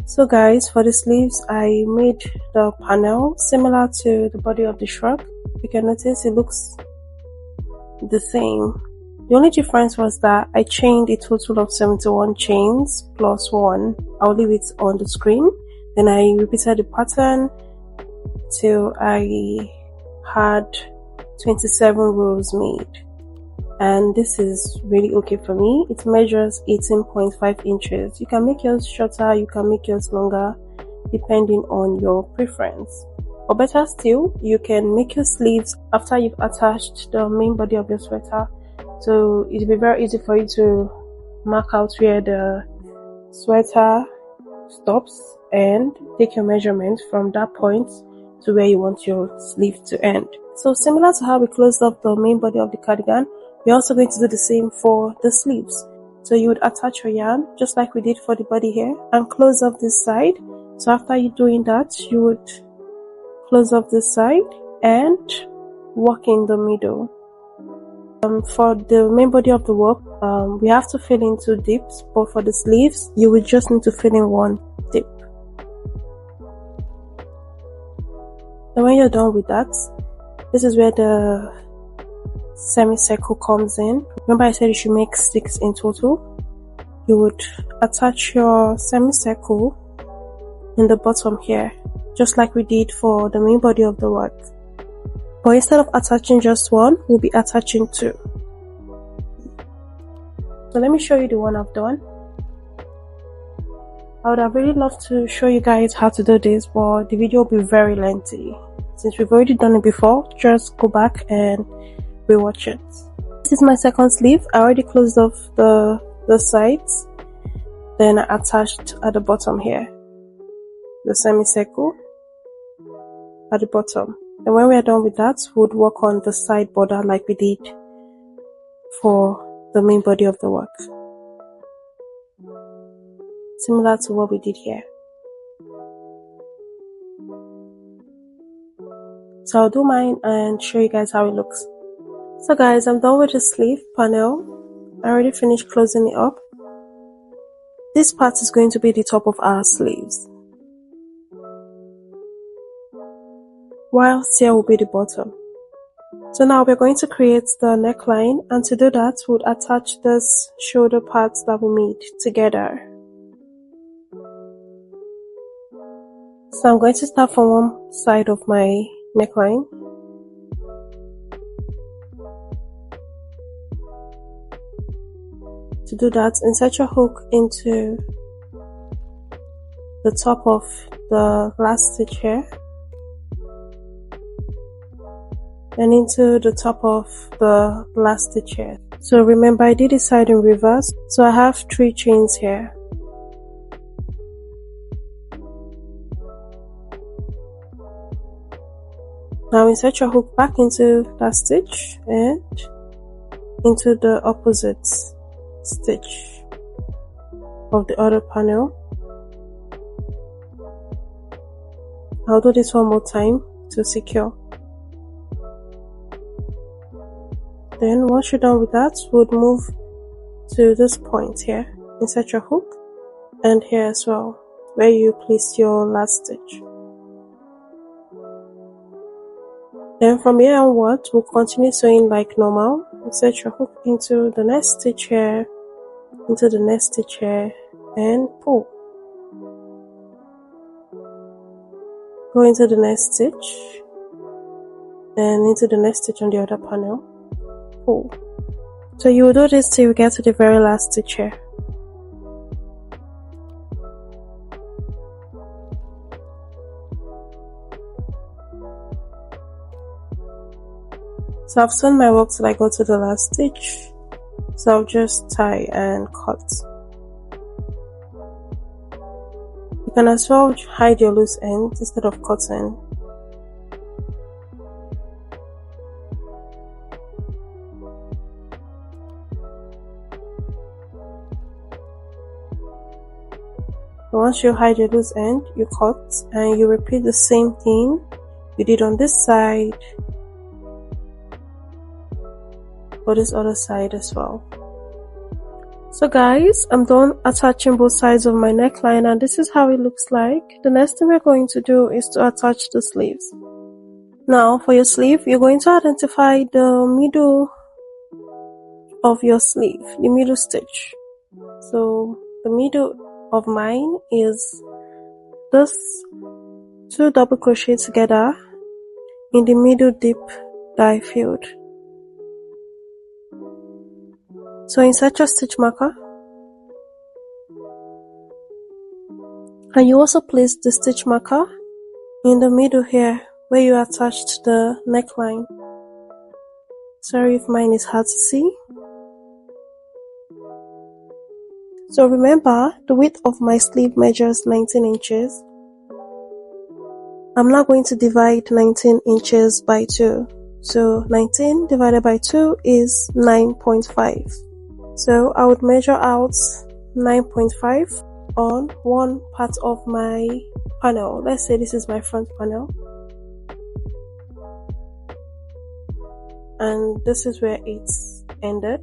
So guys, for the sleeves, I made the panel similar to the body of the shrug. You can notice it looks the same. The only difference was that I chained a total of 71 chains plus 1. I'll leave it on the screen. Then I repeated the pattern till I had 27 rows made. And this is really okay for me. It measures 18.5 inches. You can make yours shorter, you can make yours longer, depending on your preference. Or better still, you can make your sleeves after you've attached the main body of your sweater. So it'll be very easy for you to mark out where the sweater stops and take your measurement from that point to where you want your sleeve to end. So similar to how we closed up the main body of the cardigan, we're also going to do the same for the sleeves. So you would attach your yarn just like we did for the body here and close up this side. So after you doing that, you would close up this side and work in the middle. For the main body of the work, we have to fill in 2 dips, but for the sleeves, you will just need to fill in 1 dip. And when you're done with that, this is where the semicircle comes in. Remember I said you should make 6 in total. You would attach your semicircle in the bottom here, just like we did for the main body of the work. But instead of attaching just 1, we'll be attaching 2. So let me show you the one I've done. I would have really loved to show you guys how to do this, but the video will be very lengthy. Since we've already done it before, just go back and rewatch it. This is my second sleeve. I already closed off the sides. Then I attached at the bottom here the semicircle at the bottom. And when we are done with that, we would work on the side border like we did for the main body of the work. Similar to what we did here. So I'll do mine and show you guys how it looks. So guys, I'm done with the sleeve panel. I already finished closing it up. This part is going to be the top of our sleeves, whilst here will be the bottom. So now we're going to create the neckline, and to do that, we'll attach this shoulder parts that we made together. So I'm going to start from one side of my neckline. To do that, insert your hook into the top of the last stitch here and into the top of the last stitch here. So remember, I did this side in reverse, so I have 3 chains here. Now insert your hook back into that stitch and into the opposite stitch of the other panel. I'll do this one more time to secure. Then once you're done with that, we'll move to this point here. Insert your hook and here as well, where you placed your last stitch. Then from here onwards, we'll continue sewing like normal. Insert your hook into the next stitch here, into the next stitch here, and pull. Go into the next stitch, and into the next stitch on the other panel, pull. So you will do this till you get to the very last stitch here. So I've sewn my work till I go to the last stitch. So I'll just tie and cut. You can as well hide your loose ends instead of cutting. Once you hide your loose end, you cut and you repeat the same thing you did on this side for this other side as well. So guys, I'm done attaching both sides of my neckline and this is how it looks like. The next thing we're going to do is to attach the sleeves. Now for your sleeve, you're going to identify the middle of your sleeve, the middle stitch. So the middle of mine is this 2 double crochet together in the middle deep dye field. So insert your stitch marker and you also place the stitch marker in the middle here where you attached the neckline. Sorry if mine is hard to see. So remember, the width of my sleeve measures 19 inches. I'm now going to divide 19 inches by 2. So 19 divided by 2 is 9.5. So I would measure out 9.5 on one part of my panel. Let's say this is my front panel. And this is where it's ended.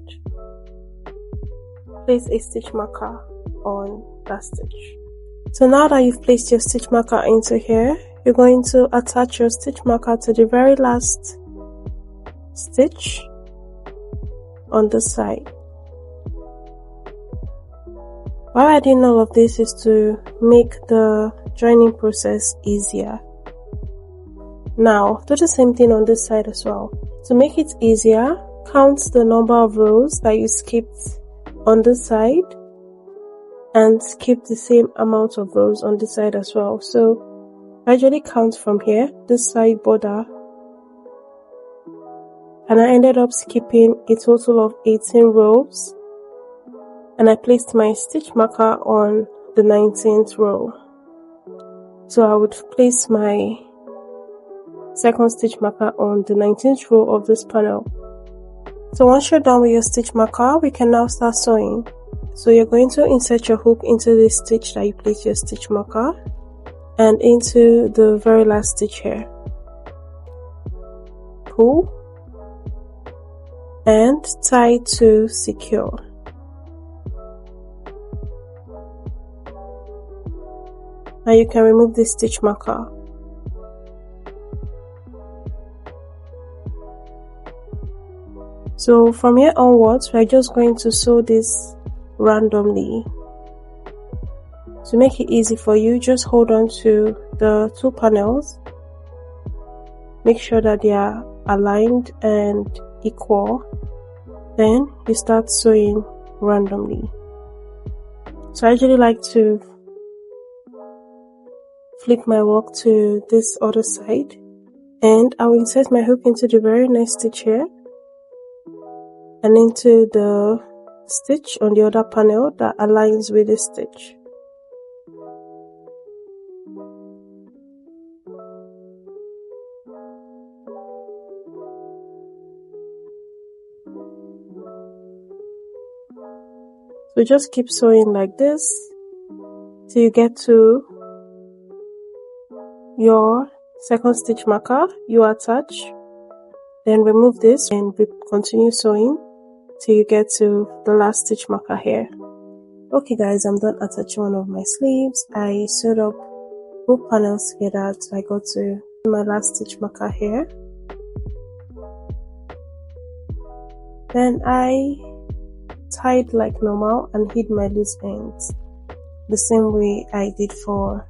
Place a stitch marker on that stitch. So now that you've placed your stitch marker into here, you're going to attach your stitch marker to the very last stitch on this side. Why I'm doing all of this is to make the joining process easier. Now do the same thing on this side as well. To make it easier, count the number of rows that you skipped on this side and skip the same amount of rows on this side as well. So gradually count from here, this side border, and I ended up skipping a total of 18 rows. And I placed my stitch marker on the 19th row. So I would place my second stitch marker on the 19th row of this panel. So once you're done with your stitch marker, we can now start sewing. So you're going to insert your hook into the stitch that you placed your stitch marker and into the very last stitch here. Pull and tie to secure. Now you can remove this stitch marker. So from here onwards, we're just going to sew this randomly. To make it easy for you, just hold on to the 2 panels. Make sure that they are aligned and equal. Then you start sewing randomly. So I usually like to flip my work to this other side and I will insert my hook into the very next stitch here and into the stitch on the other panel that aligns with this stitch. So just keep sewing like this till you get to your second stitch marker. You attach, then remove this and continue sewing till you get to the last stitch marker here. Okay guys, I'm done attaching one of my sleeves. I sewed up both panels together till I got to my last stitch marker here. Then I tied like normal and hid my loose ends the same way I did for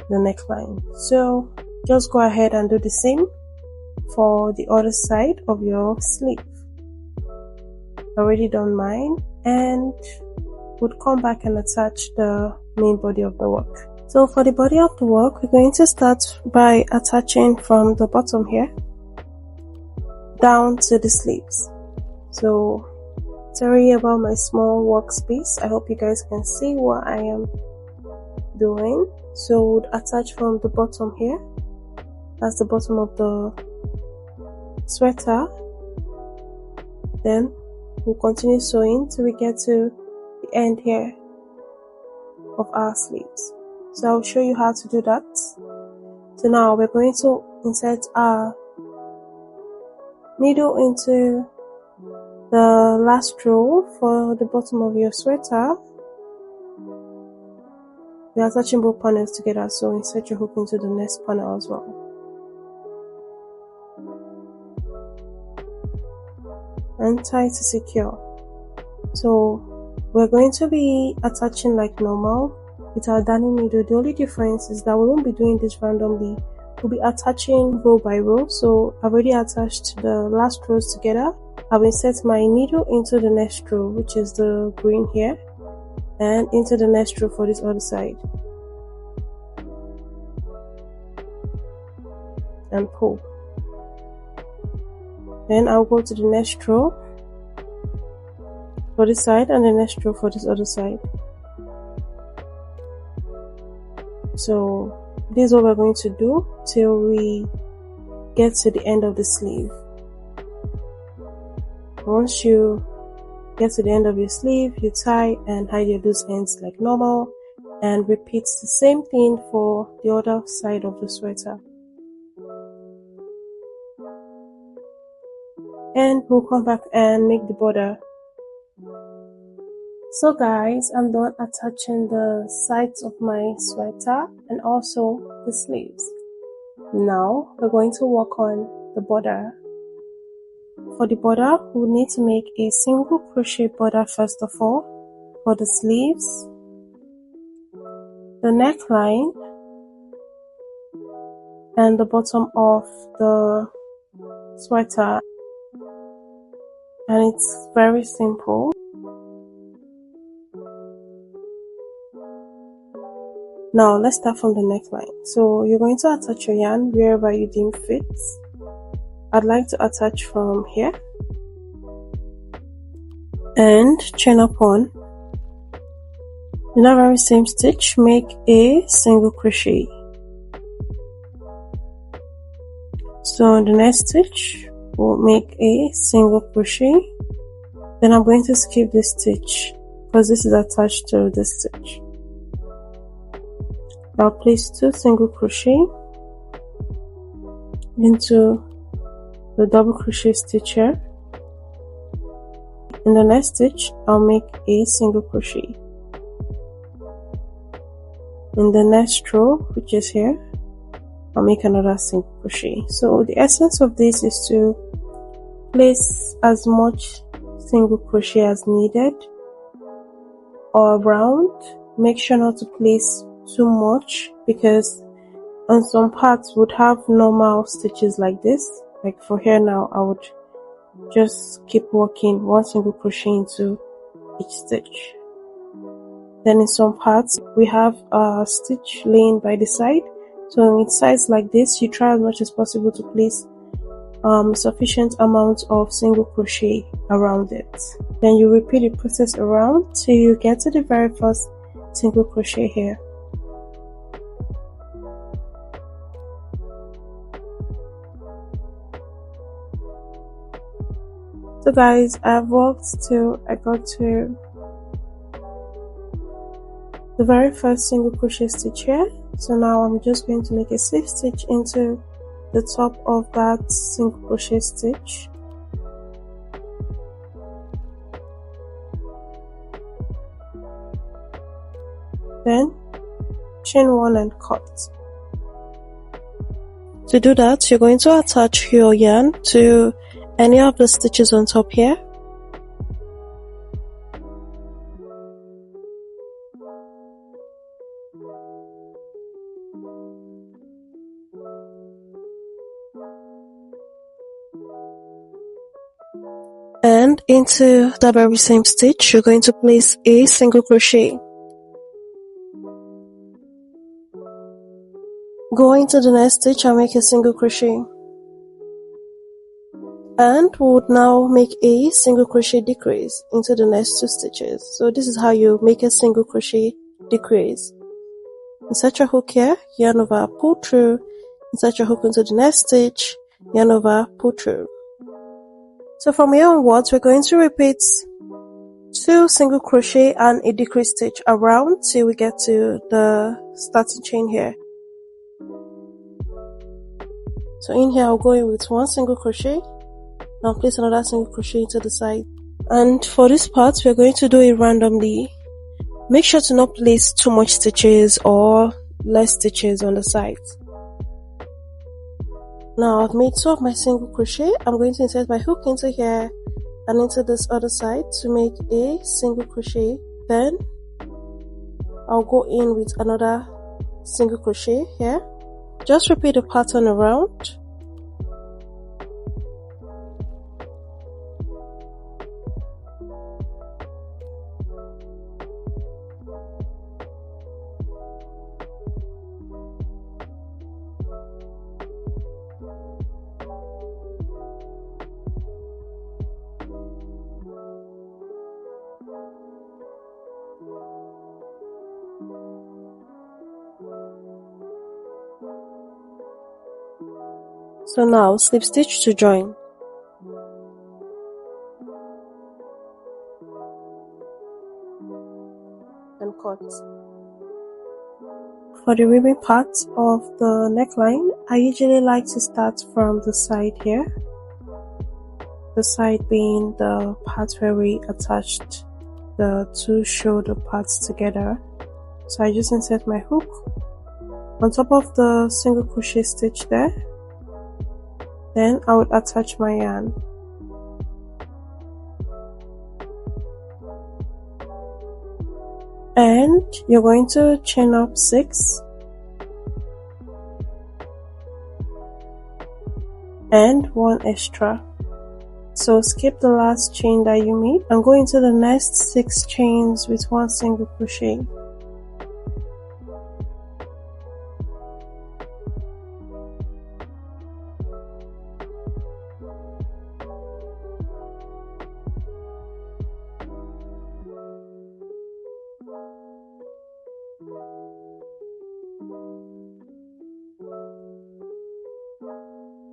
the neckline. So just go ahead and do the same for the other side of your sleeve. Already done mine and would come back and attach the main body of the work. So for the body of the work, we're going to start by attaching from the bottom here down to the sleeves. So sorry about my small workspace. I hope you guys can see what I am doing. So we'll attach from the bottom here. That's the bottom of the sweater. Then we'll continue sewing till we get to the end here of our sleeves. So I'll show you how to do that. So now we're going to insert our needle into the last row for the bottom of your sweater. We are attaching both panels together, so insert your hook into the next panel as well. And tie to secure. So we're going to be attaching like normal with our darning needle. The only difference is that we won't be doing this randomly. We'll be attaching row by row. So I've already attached the last rows together. I've inserted my needle into the next row, which is the green here, and into the next row for this other side, and pull. Then I'll go to the next row for this side and the next row for this other side. So this is what we're going to do till we get to the end of the sleeve. Once you get to the end of your sleeve, you tie and hide your loose ends like normal, and repeat the same thing for the other side of the sweater. And we'll come back and make the border. So guys, I'm done attaching the sides of my sweater and also the sleeves. Now we're going to work on the border. For the border, we'll need to make a single crochet border first of all for the sleeves, the neckline, and the bottom of the sweater. And it's very simple. Now let's start from the neckline. So you're going to attach your yarn wherever you deem fits. I'd like to attach from here and chain up on. In that very same stitch, make a single crochet. So in the next stitch, we'll make a single crochet. Then I'm going to skip this stitch because this is attached to this stitch. I'll place 2 single crochet into the double crochet stitch here. In the next stitch, I'll make a single crochet. In the next row, which is here, I'll make another single crochet. So the essence of this is to place as much single crochet as needed or around. Make sure not to place too much, because on some parts would have normal stitches like this. Like for here now, I would just keep working 1 single crochet into each stitch. Then in some parts we have a stitch laying by the side, so in sides like this you try as much as possible to place sufficient amount of single crochet around it. Then you repeat the process around till you get to the very first single crochet here. So guys, I've worked till I got to the very first single crochet stitch here. So now I'm just going to make a slip stitch into the top of that single crochet stitch. Then chain 1 and cut. To do that, you're going to attach your yarn to any of the stitches on top here. And into the very same stitch, you're going to place a single crochet. Go into the next stitch and make a single crochet. And we would now make a single crochet decrease into the next 2 stitches. So this is how you make a single crochet decrease. Insert your hook here, yarn over, pull through, insert your hook into the next stitch, yarn over, pull through. So from here onwards, we're going to repeat 2 single crochet and a decrease stitch around till we get to the starting chain here. So in here, I'll go in with 1 single crochet. Now place another single crochet into the side. And for this part, we're going to do it randomly. Make sure to not place too much stitches or less stitches on the sides. Now I've made 2 of my single crochet. I'm going to insert my hook into here and into this other side to make a single crochet. Then I'll go in with another single crochet here. Just repeat the pattern around. So now slip stitch to join. And cut. For the ribbon part of the neckline, I usually like to start from the side here. The side being the part where we attached the 2 shoulder parts together. So I just insert my hook on top of the single crochet stitch there. Then I would attach my yarn. And you're going to chain up 6 and 1 extra. So skip the last chain that you made and go into the next 6 chains with 1 single crochet.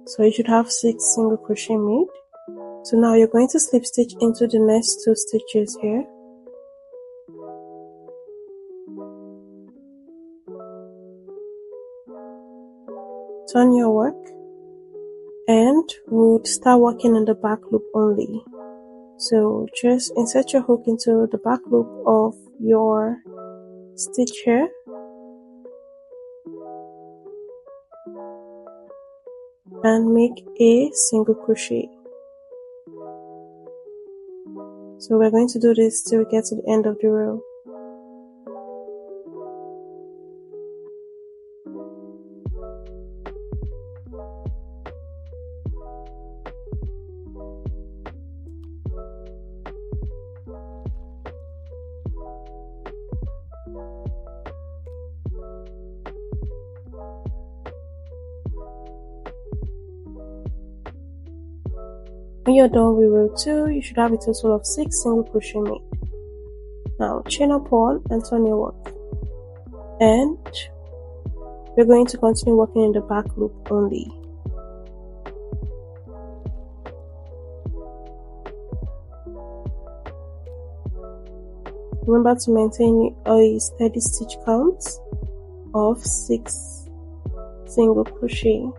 So you should have 6 single crochet made. So now you're going to slip stitch into the next 2 stitches here. Turn your work and we'll start working in the back loop only. So just insert your hook into the back loop of your stitch here. And make a single crochet. So we're going to do this till we get to the end of the row. When you're done with row 2, you should have a total of 6 single crochet made. Now chain up 1 and turn your work. And we're going to continue working in the back loop only. Remember to maintain a steady stitch count of 6 single crochet.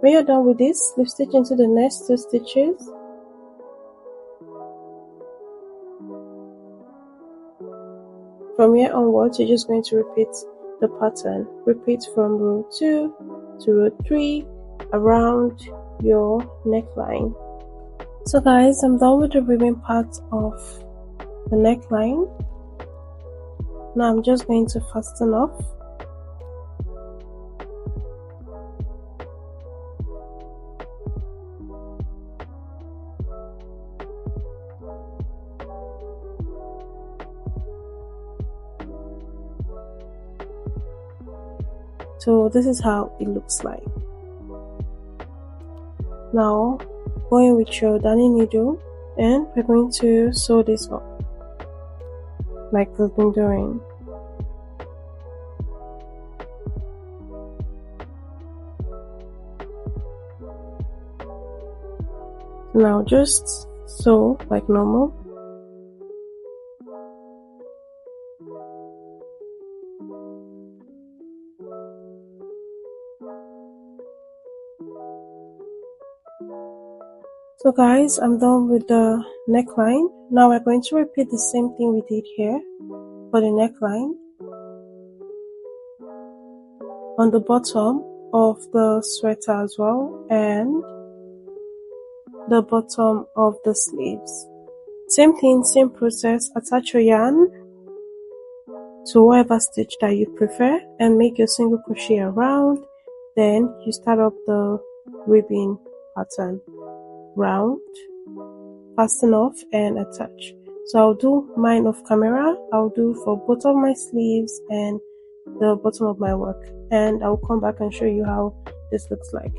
When you're done with this, slip stitch into the next 2 stitches. From here onwards, you're just going to repeat the pattern. Repeat from row 2 to row 3 around your neckline. So guys, I'm done with the ribbon part of the neckline. Now I'm just going to fasten off. So this is how it looks like. Now go in with your darning needle and we're going to sew this up like we've been doing. Now just So like normal. So guys, I'm done with the neckline. Now we're going to repeat the same thing we did here for the neckline on the bottom of the sweater as well, and the bottom of the sleeves. Same thing, same process. Attach your yarn to whatever stitch that you prefer and make your single crochet around. Then you start up the ribbon pattern. Round, fasten off and attach. So I'll do mine off camera. I'll do for both of my sleeves and the bottom of my work, and I'll come back and show you how this looks like.